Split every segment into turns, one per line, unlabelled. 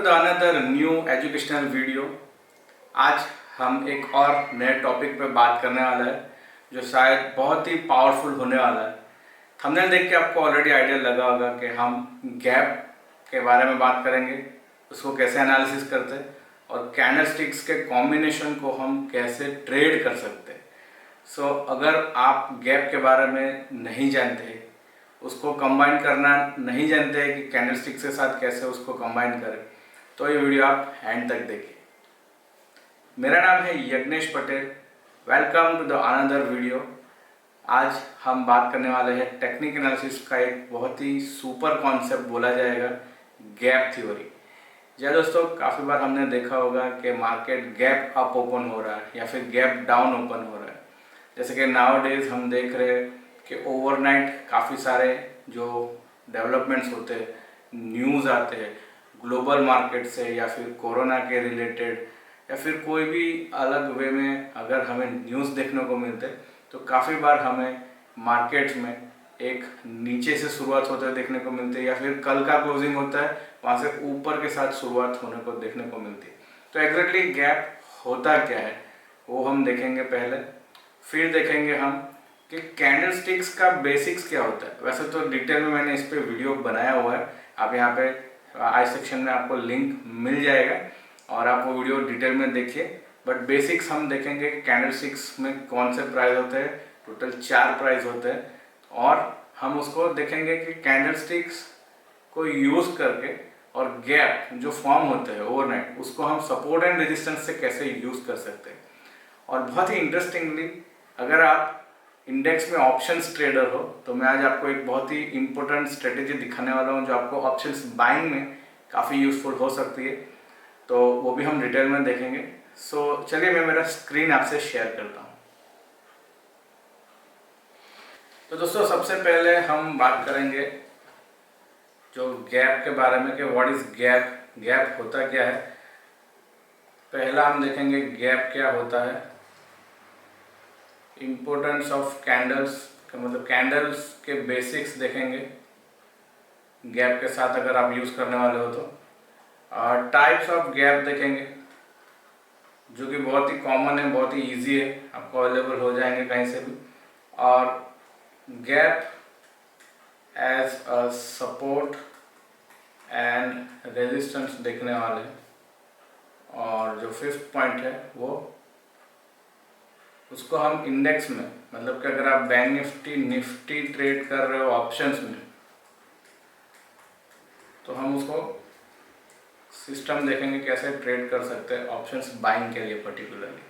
To the another new educational video. आज हम एक और नए टॉपिक पे बात करने वाला है जो शायद बहुत ही पावरफुल होने वाला है। थंबनेल देख के आपको ऑलरेडी आइडिया लगा होगा कि हम गैप के बारे में बात करेंगे, उसको कैसे एनालिसिस करते हैं और कैंडलस्टिक्स के कॉम्बिनेशन को हम कैसे ट्रेड कर सकते हैं। सो अगर आप गैप के बारे में नहीं जानते, उसको कंबाइन करना नहीं जानते हैं कि कैंडलस्टिक्स के साथ कैसे उसको कंबाइन करें, तो ये वीडियो आप एंड तक देखिए। मेरा नाम है Yagnesh Patel. Welcome to the another video. आज हम बात करने वाले हैं टेक्निक एनालिसिस का एक बहुत ही सुपर कॉन्सेप्ट बोला जाएगा, गैप थ्योरी। जी दोस्तों, काफ़ी बार हमने देखा होगा कि मार्केट गैप अप ओपन हो रहा है या फिर गैप डाउन ओपन हो रहा है। जैसे कि नाउ डेज हम देख रहे हैं कि ओवरनाइट काफ़ी सारे जो डेवलपमेंट्स होते हैं, न्यूज़ आते हैं ग्लोबल मार्केट से या फिर कोरोना के रिलेटेड या फिर कोई भी अलग वे में अगर हमें न्यूज़ देखने को मिलते हैं तो काफ़ी बार हमें मार्केट्स में एक नीचे से शुरुआत होते हुए देखने को मिलती है या फिर कल का क्लोजिंग होता है वहाँ से ऊपर के साथ शुरुआत होने को देखने को मिलती है। तो एग्जैक्टली गैप होता क्या है वो हम देखेंगे पहले, फिर देखेंगे हम कि कैंडलस्टिक्स का बेसिक्स क्या होता है। वैसे तो डिटेल में मैंने इस पे वीडियो बनाया हुआ है, आप यहाँ पे आई सेक्शन में आपको लिंक मिल जाएगा और आप वो वीडियो डिटेल में देखिए। बट बेसिक्स हम देखेंगे कि कैंडलस्टिक्स में कौन से प्राइस होते हैं। टोटल 4 प्राइस होते हैं और हम उसको देखेंगे कि कैंडलस्टिक्स को यूज़ करके और गैप जो फॉर्म होते हैं ओवरनाइट, उसको हम सपोर्ट एंड रेजिस्टेंस से कैसे यूज़ कर सकते हैं। और बहुत ही इंटरेस्टिंगली, अगर आप इंडेक्स में ऑप्शंस ट्रेडर हो तो मैं आज आपको एक बहुत ही इंपॉर्टेंट स्ट्रेटेजी दिखाने वाला हूं जो आपको ऑप्शंस बाइंग में काफ़ी यूजफुल हो सकती है। तो वो भी हम डिटेल में देखेंगे। सो चलिए मैं मेरा स्क्रीन आपसे शेयर करता हूं। तो दोस्तों, सबसे पहले हम बात करेंगे जो गैप के बारे में कि व्हाट इज गैप, गैप होता क्या है। पहला हम देखेंगे गैप क्या होता है, इम्पोर्टेंस ऑफ कैंडल्स का मतलब कैंडल्स के बेसिक्स देखेंगे गैप के साथ अगर आप यूज़ करने वाले हो तो। टाइप्स ऑफ गैप देखेंगे जो कि बहुत ही कॉमन है, बहुत ही इजी है, आपको अवेलेबल हो जाएंगे कहीं से भी। और gap as a support and resistance देखने वाले। और जो 5th पॉइंट है वो उसको हम इंडेक्स में, मतलब कि अगर आप बैंक निफ्टी ट्रेड कर रहे हो ऑप्शंस में तो हम उसको सिस्टम देखेंगे कैसे ट्रेड कर सकते हैं ऑप्शंस बाइंग के लिए पर्टिकुलरली।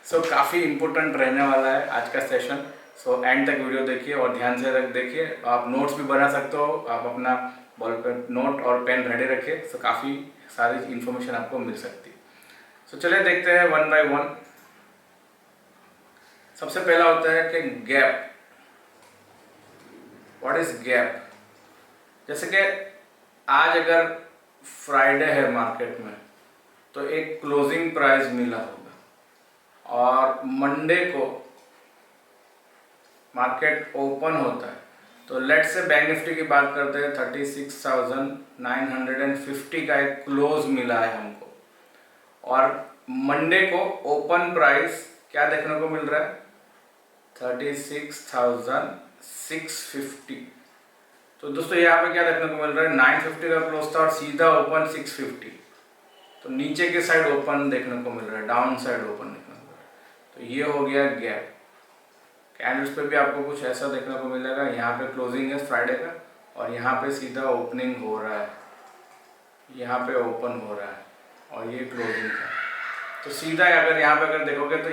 सो काफ़ी इंपॉर्टेंट रहने वाला है आज का सेशन। सो एंड तक वीडियो देखिए और ध्यान से देखिए। आप नोट्स भी बना सकते हो, आप अपना बॉल पेन नोट और पेन रेडी रखिए। सो काफ़ी सारी इंफॉर्मेशन आपको मिल सकती है। सो चलिए देखते हैं वन बाय वन। सबसे पहला होता है कि गैप। What is gap. जैसे कि आज अगर फ्राइडे है मार्केट में तो एक क्लोजिंग प्राइस मिला होगा और मंडे को मार्केट ओपन होता है तो लेट से बैंक निफ्टी की बात करते हैं 36,950 का एक क्लोज मिला है हमको और मंडे को ओपन प्राइस क्या देखने को मिल रहा है 36,650। तो दोस्तों यहाँ पे क्या देखने को मिल रहा है 950 का क्लोज था और सीधा ओपन 650, तो नीचे के साइड ओपन देखने को मिल रहा है, डाउन साइड ओपन देखने को मिल रहा है। तो ये हो गया गैप। कैंडल्स पे भी आपको कुछ ऐसा देखने को मिलेगा, यहाँ पे क्लोजिंग है फ्राइडे का और यहाँ पे सीधा ओपनिंग हो रहा है, यहाँ पे ओपन हो रहा है और ये क्लोजिंग है। तो सीधा अगर यहाँ पे अगर देखोगे तो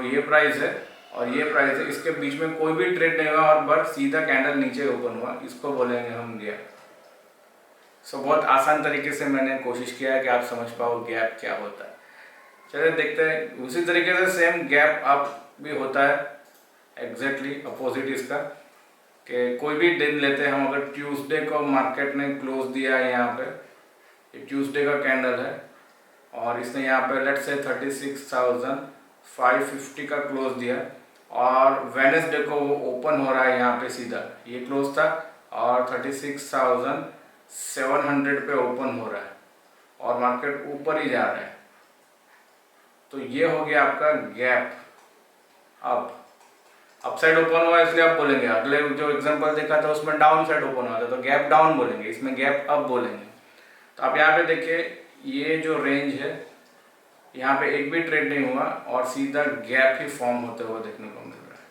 ये प्राइस है और ये प्राइस है, इसके बीच में कोई भी ट्रेड नहीं हुआ और बस सीधा कैंडल नीचे ओपन हुआ, इसको बोलेंगे हम गैप। सो बहुत आसान तरीके से मैंने कोशिश किया है कि आप समझ पाओ गैप क्या होता है। चलिए देखते हैं। उसी तरीके से सेम गैप अप भी होता है, एग्जैक्टली अपोजिट इसका, कि कोई भी दिन लेते हैं हम। अगर ट्यूसडे को मार्केट ने क्लोज दिया है, यहाँ पे ये ट्यूसडे का कैंडल है और इसने यहाँ पे लेट से 36,550 का क्लोज दिया और वेडनेसडे को वो ओपन हो रहा है, यहाँ पे सीधा ये क्लोज था और 36,700 पे ओपन हो रहा है। और मार्केट ऊपर ही जा रहा है, तो ये हो गया आपका गैप अप साइड ओपन हुआ इसलिए आप बोलेंगे। अगले जो एग्जांपल देखा था उसमें डाउन साइड ओपन हुआ था तो गैप डाउन बोलेंगे, इसमें गैप अप बोलेंगे। तो आप यहाँ पे देखिए ये जो रेंज है यहाँ पे एक भी ट्रेड नहीं हुआ और सीधा गैप ही फॉर्म होते हुए देखने को मिल रहा है।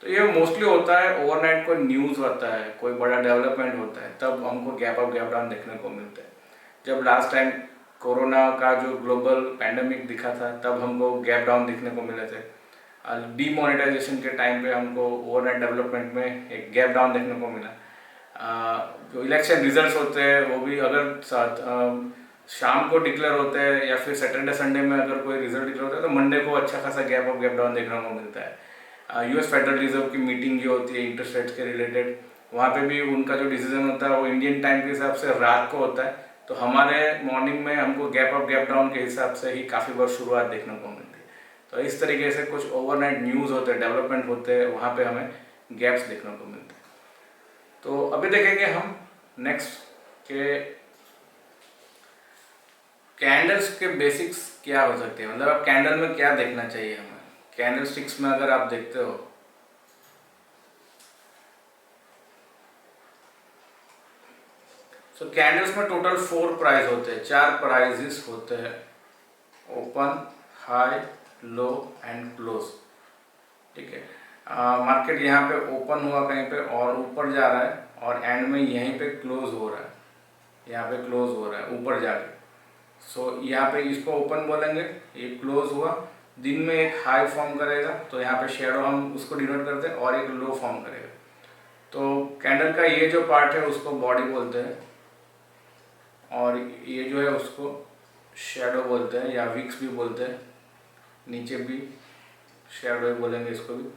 तो ये मोस्टली होता है ओवरनाइट कोई न्यूज़ होता है, कोई बड़ा डेवलपमेंट होता है, तब हमको गैप अप गैप डाउन देखने को मिलता है। जब लास्ट टाइम कोरोना का जो ग्लोबल पैंडेमिक दिखा था तब हमको गैप डाउन दिखने को मिले थे। डीमोनेटाइजेशन के टाइम पे हमको ओवरनाइट डेवलपमेंट में एक गैप डाउन देखने को मिला। जो इलेक्शन रिजल्ट्स होते हैं वो भी अगर शाम को डिक्लेयर होते हैं या फिर सैटरडे संडे में अगर कोई रिजल्ट डिक्लेयर होता है तो मंडे को अच्छा खासा गैप अप गैप डाउन देखने को मिलता है। यूएस फेडरल रिजर्व की मीटिंग जो होती है इंटरेस्ट रेट्स के रिलेटेड, वहाँ पे भी उनका जो डिसीजन होता है वो इंडियन टाइम के हिसाब से रात को होता है, तो हमारे मॉर्निंग में हमको गैप अप गैप डाउन के हिसाब से ही काफ़ी बार शुरुआत देखने को मिलती है। तो इस तरीके से कुछ ओवरनाइट न्यूज़ होते हैं, डेवलपमेंट होते हैं, वहाँ पे हमें गैप्स देखने को मिलते हैं। तो अभी देखेंगे हम नेक्स्ट के कैंडल्स के बेसिक्स क्या हो सकते हैं, मतलब आप कैंडल में क्या देखना चाहिए हमें। कैंडल स्टिक्स में अगर आप देखते हो तो कैंडल्स में टोटल 4 प्राइस होते हैं, 4 प्राइजेस होते हैं, open, high, low and close. ठीक है, मार्केट यहाँ पे ओपन हुआ कहीं पे और ऊपर जा रहा है और एंड में यहीं पे क्लोज हो रहा है, यहाँ पे क्लोज हो रहा है ऊपर जाके। सो यहाँ पे इसको ओपन बोलेंगे, ये क्लोज हुआ, दिन में एक हाई फॉर्म करेगा तो यहाँ पे शेडो हम उसको डिनोट करते हैं और एक लो फॉर्म करेगा। तो कैंडल का ये जो पार्ट है उसको बॉडी बोलते हैं और ये जो है उसको शेडो बोलते हैं या विक्स भी बोलते हैं, नीचे भी शेडो ही बोलेंगे इसको भी।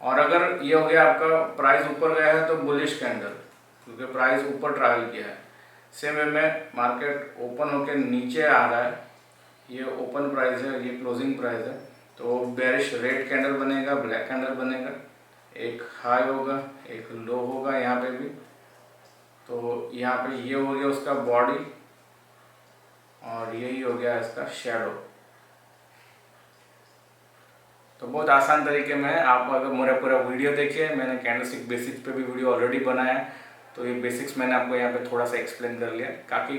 और अगर ये हो गया आपका प्राइस ऊपर गया है तो बुलिश कैंडल, क्योंकि प्राइस ऊपर ट्रैवल किया है। सेम वे में मार्केट ओपन होकर नीचे आ रहा है, ये ओपन प्राइस है, ये क्लोजिंग प्राइस है, तो बेरिश रेड कैंडल बनेगा, ब्लैक कैंडल बनेगा, एक हाई होगा एक लो होगा यहाँ पे भी। तो यहाँ पे ये हो गया उसका बॉडी और यही हो गया इसका शेडो। तो बहुत आसान तरीके में आप अगर मेरा पूरा वीडियो देखिए, मैंने कैंडलस्टिक बेसिक्स पे भी वीडियो ऑलरेडी बनाया है, तो ये बेसिक्स मैंने आपको यहाँ पे थोड़ा सा एक्सप्लेन कर लिया।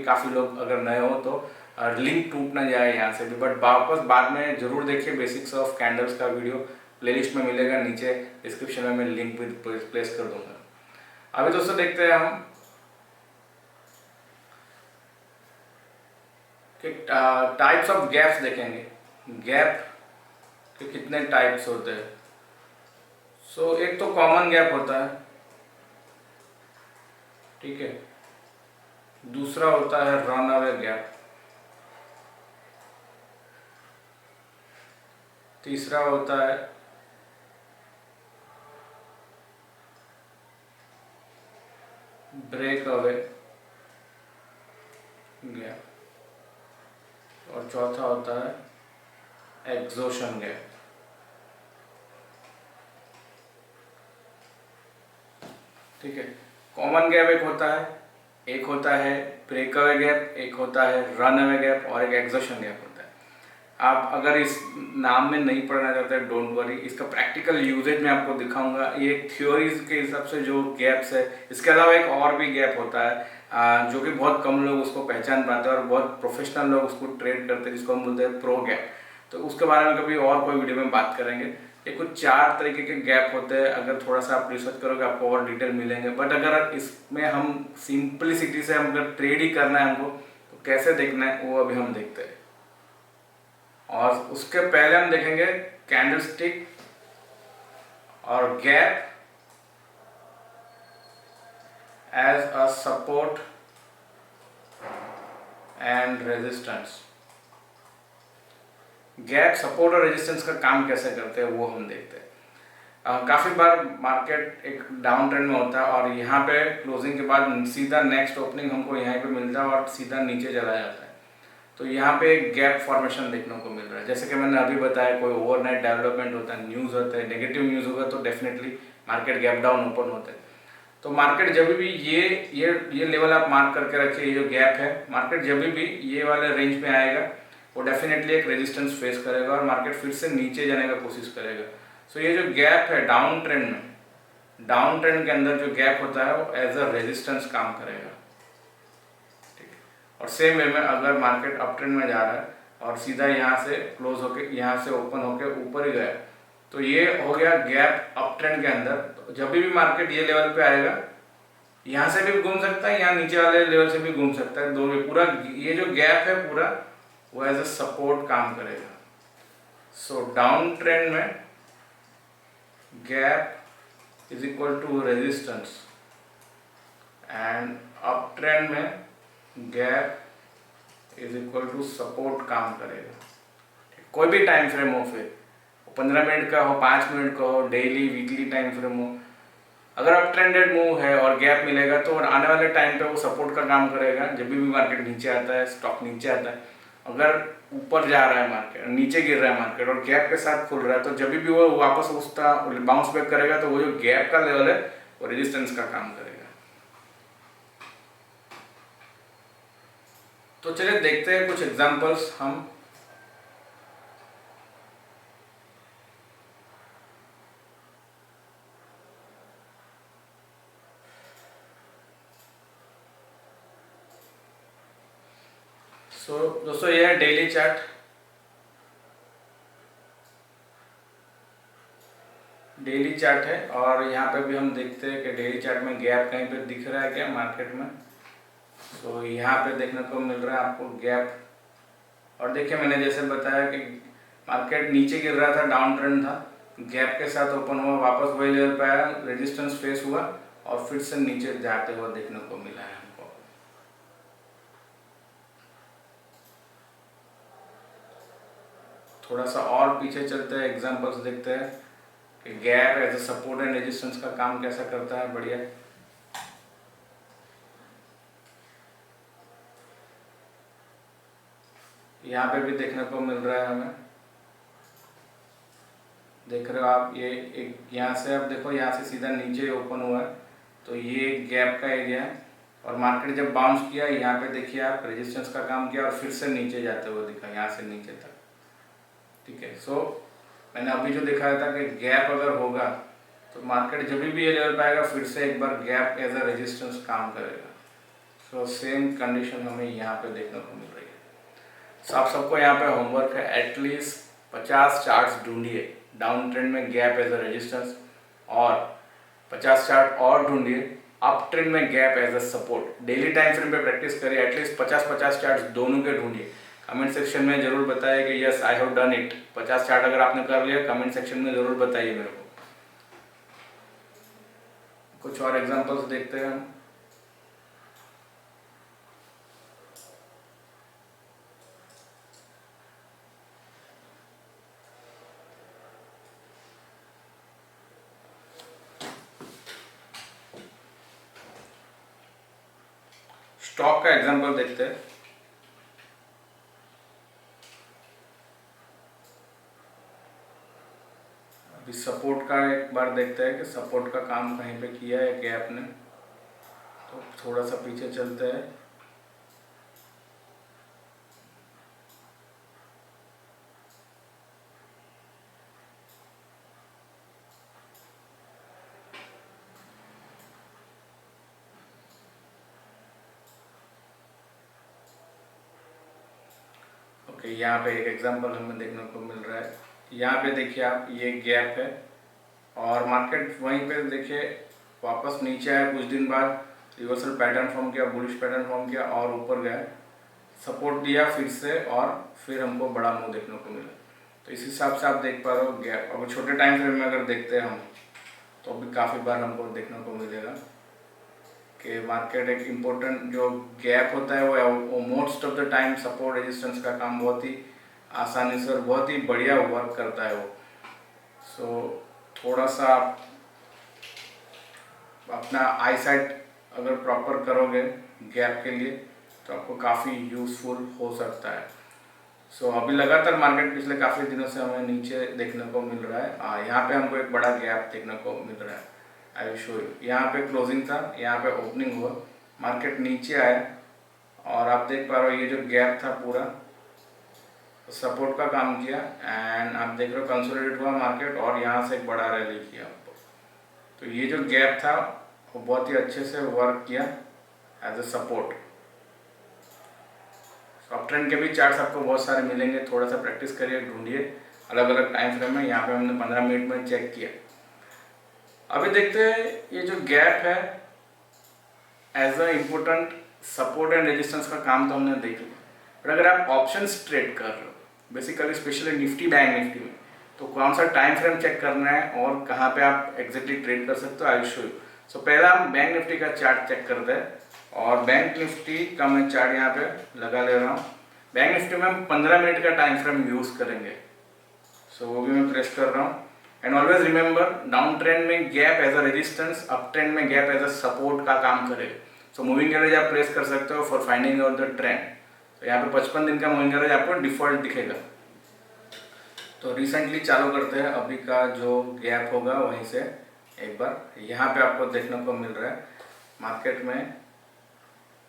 काफ़ी लोग अगर नए हो तो लिंक टूट ना जाए यहाँ से भी, बट वापस बाद में जरूर देखिए बेसिक्स ऑफ कैंडल्स का वीडियो प्लेलिस्ट में मिलेगा, नीचे डिस्क्रिप्शन में मैं लिंक भी प्लेस कर दूंगा। अभी दोस्तों देखते हैं हम कि टाइप्स ऑफ गैप्स देखेंगे, गैप के कितने टाइप्स होते हैं। सो एक तो कॉमन गैप होता है, ठीक है, दूसरा होता है रन अवे गैप, तीसरा होता है ब्रेक अवे गैप और चौथा होता है एग्जॉशन गैप। ठीक है, कॉमन गैप एक होता है ब्रेक अवे गैप, एक होता है रन अवे गैप और एक एग्जॉशन गैप होता है। आप अगर इस नाम में नहीं पढ़ना चाहते डोंट वरी, इसका प्रैक्टिकल यूजेज मैं आपको दिखाऊंगा। ये थ्योरीज के हिसाब से जो गैप्स है, इसके अलावा एक और भी गैप होता है जो कि बहुत कम लोग उसको पहचान पाते हैं और बहुत प्रोफेशनल लोग उसको ट्रेड करते हैं, जिसको हम बोलते हैं प्रो गैप। तो उसके बारे में कभी और कोई वीडियो में बात करेंगे। ये कुछ 4 तरीके के गैप होते हैं, अगर थोड़ा सा आप रिसर्च करोगे आपको और डिटेल मिलेंगे। बट अगर इसमें हम सिंपलिसिटी से हम अगर ट्रेड ही करना है हमको, तो कैसे देखना है वो अभी हम देखते हैं। और उसके पहले हम देखेंगे कैंडलस्टिक और gap as a support and resistance. Gap support और रेजिस्टेंस का काम कैसे करते हैं वो हम देखते हैं। काफ़ी बार मार्केट एक डाउन ट्रेंड में होता है और यहाँ पे क्लोजिंग के बाद सीधा नेक्स्ट ओपनिंग हमको यहाँ पे मिलता है और सीधा नीचे चला जाता है। तो यहाँ पे एक गैप फॉर्मेशन देखने को मिल रहा है। जैसे कि मैंने अभी बताया, कोई ओवरनाइट डेवलपमेंट होता है, न्यूज़ होता है, नेगेटिव न्यूज़ होगा तो definitely market gap down open होता है। तो मार्केट जब भी ये लेवल आप मार्क करके रखिए, ये जो गैप है, मार्केट जब भी ये वाले रेंज में आएगा वो डेफिनेटली एक रेजिस्टेंस फेस करेगा और मार्केट फिर से नीचे जाने का कोशिश करेगा। सो ये जो गैप है डाउन ट्रेंड में, डाउन ट्रेंड के अंदर जो गैप होता है वो एज अ रेजिस्टेंस काम करेगा, ठीक है। और सेम वे में अगर मार्केट अप ट्रेंड में जा रहा है और सीधा यहाँ से क्लोज होके, यहाँ से ओपन होके ऊपर ही गया, तो ये हो गया गैप अप ट्रेंड के अंदर। तो जब भी मार्केट ये लेवल पे आएगा, यहाँ से भी घूम सकता है, यहाँ नीचे वाले लेवल से भी घूम सकता है, दो में पूरा ये जो गैप है पूरा वो एज अ सपोर्ट काम करेगा। सो डाउन ट्रेंड में gap is equal to resistance and up trend में gap is equal to support काम करेगा। कोई भी टाइम फ्रेम हो, फिर 15 मिनट का हो, 5 मिनट का हो, डेली वीकली टाइम फ्रेम हो, अगर अप ट्रेंडेड मूव है और गैप मिलेगा तो आने वाले टाइम पे वो सपोर्ट का काम करेगा। जब भी मार्केट नीचे आता है, स्टॉक नीचे आता है, अगर ऊपर जा रहा है मार्केट, नीचे गिर रहा है मार्केट और गैप के साथ खुल रहा है, तो जब भी वो वापस उसका बाउंस बैक करेगा तो वो जो गैप का लेवल है वो रेजिस्टेंस का काम करेगा। तो चलिए देखते हैं कुछ एग्जांपल्स हम। दोस्तों ये है डेली चार्ट। डेली चार्ट है और यहाँ पे भी हम देखते हैं कि डेली चार्ट में गैप कहीं पे दिख रहा है क्या मार्केट में। तो यहाँ पे देखने को मिल रहा है आपको गैप। और देखिए मैंने जैसे बताया कि मार्केट नीचे गिर रहा था, डाउन ट्रेंड था, गैप के साथ ओपन हुआ, वापस वही लेवल पे आया, रेजिस्टेंस फेस हुआ और फिर से नीचे जाते हुए देखने को मिला है हमको। थोड़ा सा और पीछे चलते हैं, एग्जांपल्स देखते हैं कि gap as a support and resistance का काम कैसा करता है। बढ़िया। यहाँ पे भी देखने को मिल रहा है हमें, देख रहे हो आप, ये एक यहाँ से आप देखो, यहाँ से सीधा नीचे ओपन हुआ है, तो ये गैप का एरिया है और मार्केट जब बाउंस किया यहाँ पे देखिए आप, रेजिस्टेंस का काम किया और फिर से नीचे जाते हुए दिखा, यहाँ से नीचे तक, ठीक है। सो मैंने अभी जो दिखाया था कि गैप अगर होगा तो मार्केट जब भी ये लेवल पाएगा फिर से एक बार गैप एज अ रेजिस्टेंस काम करेगा। सो सेम कंडीशन हमें यहाँ पे देखने को मिल रही है। सो आप सबको यहाँ पे होमवर्क है, एटलीस्ट 50 चार्ट्स ढूंढिए डाउन ट्रेंड में गैप एज अ रेजिस्टेंस और 50 चार्ट और ढूंढिए अप ट्रेंड में gap as a support. Daily time frame पे प्रैक्टिस करिए, एटलीस्ट 50 चार्ट्स दोनों के ढूंढिए। कमेंट सेक्शन में जरूर बताइए कि yes I have done it. 50 chart अगर आपने कर लिया कमेंट सेक्शन में जरूर बताइए मेरे को। कुछ और एग्जांपल्स देखते हैं हम। स्टॉक का एग्जांपल देखते हैं। अभी सपोर्ट का एक बार देखते हैं कि सपोर्ट का काम कहीं पे किया है गैप ने। तो थोड़ा सा पीछे चलते हैं। ओके, यहाँ पे एक एग्जांपल हमें देखने को मिल रहा है। यहाँ पे देखिए आप, ये गैप है और मार्केट वहीं पे देखिए वापस नीचे आया, कुछ दिन बाद रिवर्सल पैटर्न फॉर्म किया, बुलिश पैटर्न फॉर्म किया और ऊपर गया, सपोर्ट दिया फिर से और फिर हमको बड़ा मूव देखने को मिला। तो इस हिसाब से आप देख पा रहे हो गैप। अगर छोटे टाइम फ्रेम में अगर देखते हैं हम तो भी काफ़ी बार हमको देखने को मिलेगा कि मार्केट एक इम्पोर्टेंट जो गैप होता है वो most of the time support resistance का काम बहुत ही आसानी से और बहुत ही बढ़िया वर्क करता है वो। सो थोड़ा सा अपना आई साइट अगर प्रॉपर करोगे गैप के लिए तो आपको काफ़ी यूज़फुल हो सकता है। सो अभी लगातार मार्केट पिछले काफ़ी दिनों से हमें नीचे देखने को मिल रहा है। यहाँ पे हमको एक बड़ा गैप देखने को मिल रहा है आई विल शो यू। यहाँ पे क्लोजिंग था, यहाँ पे ओपनिंग हुआ, मार्केट नीचे आया और आप देख पा रहे हो ये जो गैप था पूरा सपोर्ट का काम किया एंड आप देख रहे हो कंसोलिडेट हुआ मार्केट और यहाँ से एक बड़ा रैली किया। तो ये जो गैप था वो बहुत ही अच्छे से वर्क किया as a support. Up trend के भी चार्ट्स आपको बहुत सारे मिलेंगे, थोड़ा सा प्रैक्टिस करिए, ढूंढिए अलग अलग टाइम फ्रेम में। यहाँ पे हमने 15 मिनट में चेक किया। अभी देखते हैं ये जो गैप है as a important support and resistance का काम तो हमने देख लिया, बट अगर आप ऑप्शंस ट्रेड कर रहे हो basically specially Nifty bank Nifty में, तो कौन सा टाइम फ्रेम चेक करना है और कहाँ पे आप एग्जैक्टली ट्रेड कर सकते हो, आई विल शो यू। सो पहला हम बैंक निफ्टी का चार्ट चेक करते हैं और बैंक निफ्टी का मैं चार्ट यहाँ पे लगा ले रहा हूँ। बैंक निफ्टी में हम 15 मिनट का टाइम फ्रेम यूज करेंगे, सो वो भी मैं प्रेस कर रहा हूँ। And always remember down trend में gap as a resistance, up trend में गैप एज अ सपोर्ट का काम करेगा। सो मूविंग एवरेज आप प्रेस कर सकते हो for finding out the trend. तो यहाँ पे 55 दिन का मूविंग एवरेज आपको डिफॉल्ट दिखेगा। तो रिसेंटली चालू करते हैं, अभी का जो गैप होगा वहीं से एक बार यहाँ पे आपको देखने को मिल रहा है मार्केट में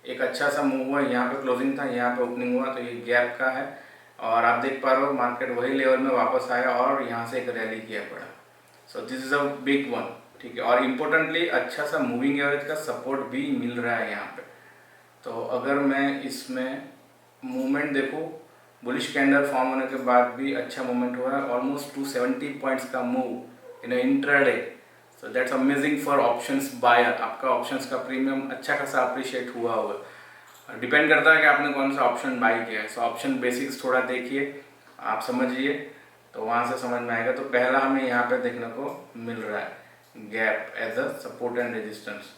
एक अच्छा सा मूव हुआ। यहाँ पे क्लोजिंग था, यहाँ पे ओपनिंग हुआ, तो ये गैप का है और आप देख पा रहे हो मार्केट वही लेवल में वापस आया और यहाँ से एक रैली किया पड़ा। So this is a big one, ठीक है। और इम्पोर्टेंटली अच्छा सा मूविंग एवरेज का सपोर्ट भी मिल रहा है यहाँ पे। तो अगर मैं इसमें मूवमेंट देखूँ, बुलिश कैंडल फॉर्म होने के बाद भी अच्छा मूवमेंट हुआ है, ऑलमोस्ट 270 पॉइंट्स का move in intraday. So that's amazing for options buyer. आपका ऑप्शंस का प्रीमियम अच्छा खासा अप्रिशिएट हुआ होगा। डिपेंड करता है कि आपने कौन सा ऑप्शन बाई किया है। सो ऑप्शन बेसिक्स थोड़ा देखिए, आप समझिए, तो वहाँ से समझ में आएगा। तो पहला हमें यहाँ पे देखने को मिल रहा है gap as a support and resistance.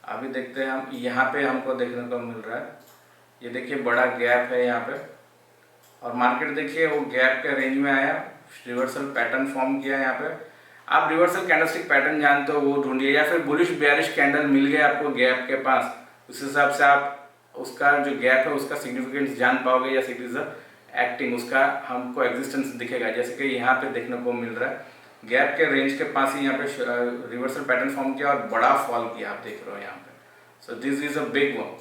अभी देखते हैं हम, यहाँ पे हमको देखने को मिल रहा है, ये देखिए बड़ा गैप है यहाँ पे और मार्केट देखिए वो गैप के रेंज में आया, रिवर्सल पैटर्न फॉर्म किया। यहाँ पे आप रिवर्सल कैंडलस्टिक पैटर्न जानते हो वो ढूंढिए, या फिर बुलिश बेयरिश कैंडल मिल गया आपको गैप के पास, उस हिसाब से आप उसका जो गैप है उसका सिग्निफिकेंस जान पाओगे या इट इज एक्टिंग, उसका हमको एग्जिस्टेंस दिखेगा। जैसे कि यहाँ पे देखने को मिल रहा है गैप के रेंज के पास ही यहाँ पे रिवर्सल पैटर्न फॉर्म किया और बड़ा फॉल किया, आप देख रहे हो यहाँ पे। So this is a big one.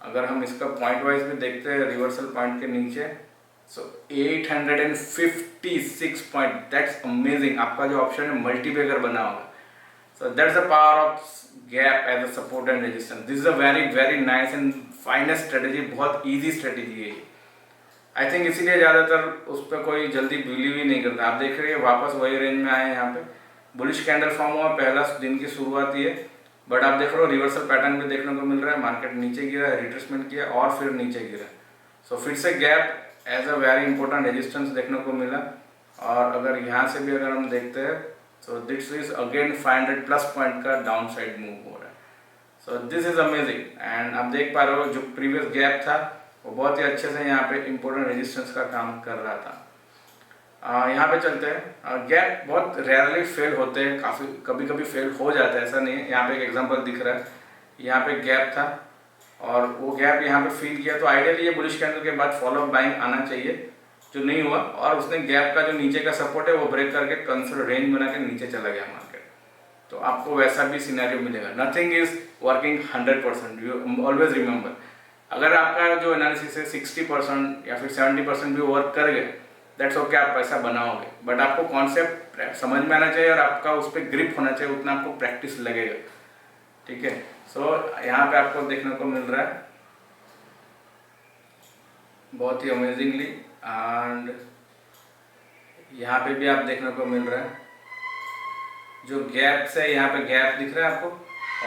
अगर हम इसका पॉइंट वाइज भी देखते हैं रिवर्सल पॉइंट के नीचे, सो 856 पॉइंट, दैट्स अमेजिंग। आपका जो ऑप्शन है मल्टीबैगर बना होगा। So that's the power of gap as a support and resistance. This is a very very nice and finest strategy, बहुत इजी स्ट्रेटेजी है। आई थिंक इसीलिए ज़्यादातर उस पर कोई जल्दी बिलीव ही नहीं करता। आप देख रहे हैं वापस वही रेंज में आए, यहाँ पे बुलिश कैंडल फॉर्म हुआ, पहला दिन की शुरुआत ही है, बट आप देख रहे हो रिवर्सल पैटर्न भी देखने को मिल रहा है। मार्केट नीचे गिरा, रिट्रेसमेंट किया और फिर नीचे गिरा। सो फिर से gap as a very important resistance देखने को मिला। और अगर यहाँ से भी अगर हम देखते हैं, so this is again 500 plus point का डाउन साइड मूव हो रहा है। So this is amazing and आप देख पा रहे हो जो प्रीवियस गैप था वो बहुत ही अच्छे से यहाँ पे इंपॉर्टेंट रेजिस्टेंस का काम कर रहा था। यहाँ पे चलते हैं। गैप बहुत रेयरली फेल होते हैं, काफ़ी कभी कभी फेल हो जाता है, ऐसा नहीं है। यहाँ पे एक एग्जांपल दिख रहा है, यहाँ पे गैप था और वो गैप यहाँ पे फिल किया, तो आइडियली ये बुलिश कैंडल के बाद फॉलो अप बाइंग आना चाहिए, जो नहीं हुआ। और उसने गैप का जो नीचे का सपोर्ट है वो ब्रेक करके कंसोलिडेट रेंज बना के नीचे चला गया मार्केट। तो आपको वैसा भी सिनेरियो मिलेगा। Nothing is working 100%, you always remember. अगर आपका जो एनालिसिस है 60% या फिर 70% भी वर्क कर गए, दैट्स ओके, आप पैसा बनाओगे। बट आपको कॉन्सेप्ट समझ में आना चाहिए और आपका उस पर ग्रिप होना चाहिए, उतना आपको प्रैक्टिस लगेगा, ठीक है। सो यहाँ पे आपको देखने को मिल रहा है बहुत ही अमेजिंगली, एंड यहाँ पे भी आप देखने को मिल रहा है जो गैप से, यहाँ पे गैप दिख रहा है आपको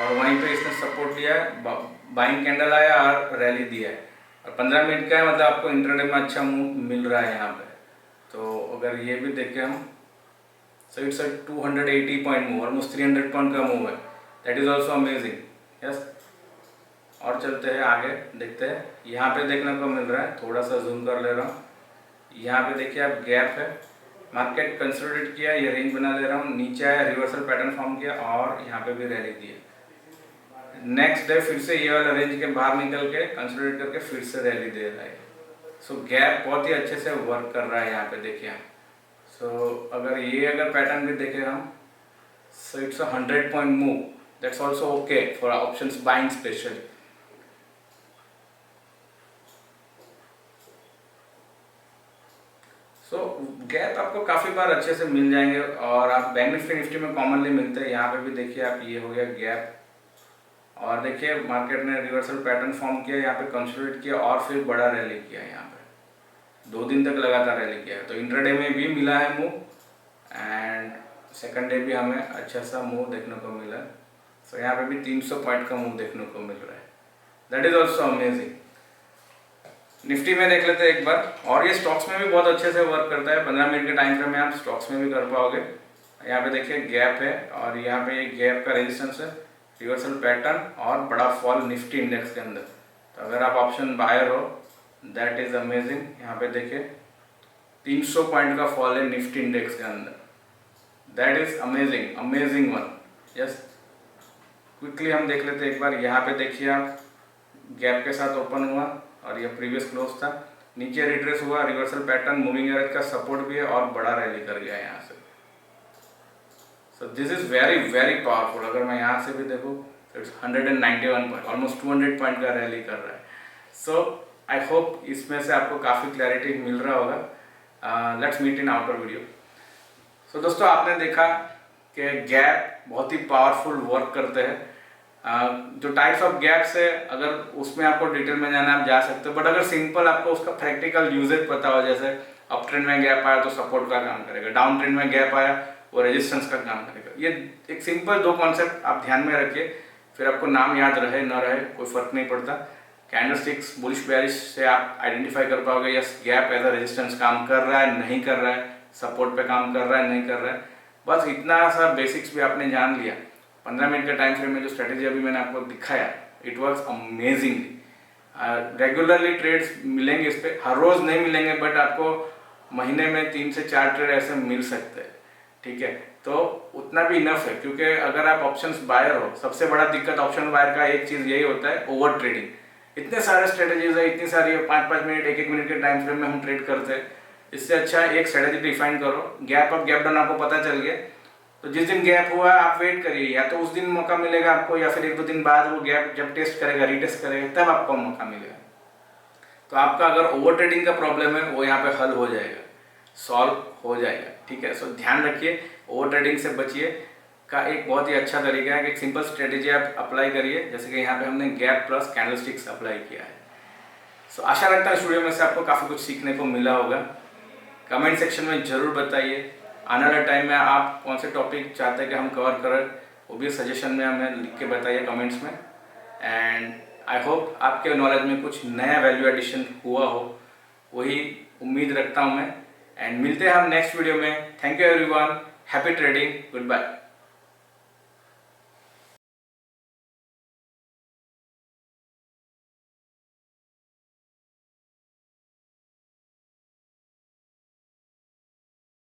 और वहीं पे इसने सपोर्ट लिया है, बाइंग कैंडल आया और रैली दिया है और 15 मिनट का है, मतलब आपको इंट्राडे में अच्छा मूव मिल रहा है यहाँ पे। तो अगर ये भी देखें हम, so it's 280 point move, almost 300 point का मूव है, that is also amazing. Yes, और चलते हैं आगे, देखते हैं। यहाँ पे देखने को मिल रहा है, थोड़ा सा जूम कर ले रहा हूँ। यहाँ पे देखिए आप गैप है, मार्केट कंसोलिडेट किया, ये रेंज बना ले रहा हूँ, नीचे आया, रिवर्सल पैटर्न फॉर्म किया और यहाँ पे भी रैली दी है। नेक्स्ट डे फिर से ये वाला रेंज के बाहर निकल के कंसोलिडेट करके फिर से रैली दे रहा है। सो गैप बहुत ही अच्छे से वर्क कर रहा है यहाँ पे, देखिए आप। सो अगर पैटर्न भी देखें हम, So it's a 100-point move. That's also okay for options buying especially. So gap आपको काफ़ी बार अच्छे से मिल जाएंगे और आप बैंक निफ्टी में कॉमनली मिलते हैं। यहाँ पे भी देखिए आप, ये हो गया गैप और देखिए मार्केट ने रिवर्सल पैटर्न फॉर्म किया, यहाँ पे कंसोलिडेट किया और फिर बड़ा रैली किया। यहाँ पे 2 दिन तक लगातार रैली किया है। तो इंट्राडे में भी मिला है मूव एंड सेकंड डे भी हमें अच्छा सा मूव देखने को मिला। सो यहाँ पे भी 300 पॉइंट का मूव देखने को मिल रहा है। That is also amazing. Nifty में देख लेते हैं एक बार, और ये स्टॉक्स में भी बहुत अच्छे से वर्क करता है। 15 मिनट के टाइम फ्रेम में आप स्टॉक्स में भी कर पाओगे। यहाँ पे देखिए गैप है और यहाँ पे एक गैप का रेजिस्टेंस है, रिवर्सल पैटर्न और बड़ा फॉल निफ्टी इंडेक्स के अंदर। तो अगर आप ऑप्शन बायर हो, दैट इज अमेजिंग। यहाँ पे देखिए 300 पॉइंट का फॉल है निफ्टी इंडेक्स के अंदर। That is amazing, amazing one. Yes, quickly हम देख लेते हैं एक बार। यहाँ पे देखिए आप, गैप के साथ ओपन हुआ और ये प्रीवियस क्लोज था, नीचे रिट्रेस हुआ, रिवर्सल पैटर्न, मूविंग एवरेज का सपोर्ट भी है और बड़ा रैली कर गया यहाँ से। So this is very very powerful. अगर मैं यहाँ से भी देखूँ तो इट्स 191 पॉइंट, ऑलमोस्ट 200 पॉइंट का रैली कर रहा है। सो आई होप इसमें से आपको काफ़ी क्लैरिटी मिल रहा होगा। Let's meet in outer video. So दोस्तों, आपने देखा कि गैप बहुत ही पावरफुल वर्क करते हैं। जो टाइप्स ऑफ गैप्स है, अगर उसमें आपको डिटेल में जाना आप जा सकते हो, बट अगर सिंपल आपको उसका प्रैक्टिकल यूजेज पता हो, जैसे अप ट्रेंड में गैप आया तो सपोर्ट का काम करेगा, डाउन ट्रेंड में गैप आया वो रेजिस्टेंस का काम करेगा। ये एक सिंपल 2 कॉन्सेप्ट आप ध्यान में रखिए, फिर आपको नाम याद रहे न रहे कोई फर्क नहीं पड़ता। कैंडलस्टिक्स बुलिश बेरिश से आप आइडेंटिफाई कर पाओगे, yes gap as a resistance काम कर रहा है नहीं कर रहा है, सपोर्ट पे काम कर रहा है नहीं कर रहा है। बस इतना सा बेसिक्स भी आपने जान लिया। 15 मिनट के टाइम फ्रेम में जो स्ट्रेटेजी अभी मैंने आपको दिखाया, it works amazingly. Regularly trades मिलेंगे इस पर, हर रोज़ नहीं मिलेंगे, बट आपको महीने में 3 से 4 ट्रेड ऐसे मिल सकते हैं। ठीक है, तो उतना भी इनफ है, क्योंकि अगर आप ऑप्शंस बायर हो, सबसे बड़ा दिक्कत ऑप्शन बायर का एक चीज़ यही होता है, ओवर ट्रेडिंग। इतने सारे स्ट्रेटेजीज है, इतनी सारी 5-5 मिनट 1-1 मिनट के टाइम फ्रेम में हम ट्रेड करते हैं। इससे अच्छा एक स्ट्रेटेजी डिफाइन करो, गैप अप गैप डाउन आपको पता चल गया, तो जिस दिन गैप हुआ आप वेट करिए, या तो उस दिन मौका मिलेगा आपको, या फिर 1-2 दिन बाद वो गैप जब टेस्ट करेगा, रीटेस्ट करेगा, तब आपको मौका मिलेगा। तो आपका अगर ओवर ट्रेडिंग का प्रॉब्लम है वो यहाँ पे हल हो जाएगा, सॉल्व हो जाएगा। ठीक है, सो ध्यान रखिए, ओवर ट्रेडिंग से बचिए का एक बहुत ही अच्छा तरीका है कि एक सिंपल स्ट्रेटेजी आप अप्लाई करिए, जैसे कि यहाँ पे हमने गैप प्लस कैंडलस्टिक्स अप्लाई किया है। सो आशा रखता हूँ इस वीडियो में से आपको काफ़ी कुछ सीखने को मिला होगा। कमेंट सेक्शन में ज़रूर बताइए आने वाले टाइम में आप कौन से टॉपिक चाहते हैं कि हम कवर करें, वो भी सजेशन में हमें लिख के बताइए कमेंट्स में। एंड आई होप आपके नॉलेज में कुछ नया वैल्यू एडिशन हुआ हो, वही उम्मीद रखता हूँ मैं। एंड मिलते हैं हम नेक्स्ट वीडियो में। Thank you everyone, happy trading, good bye.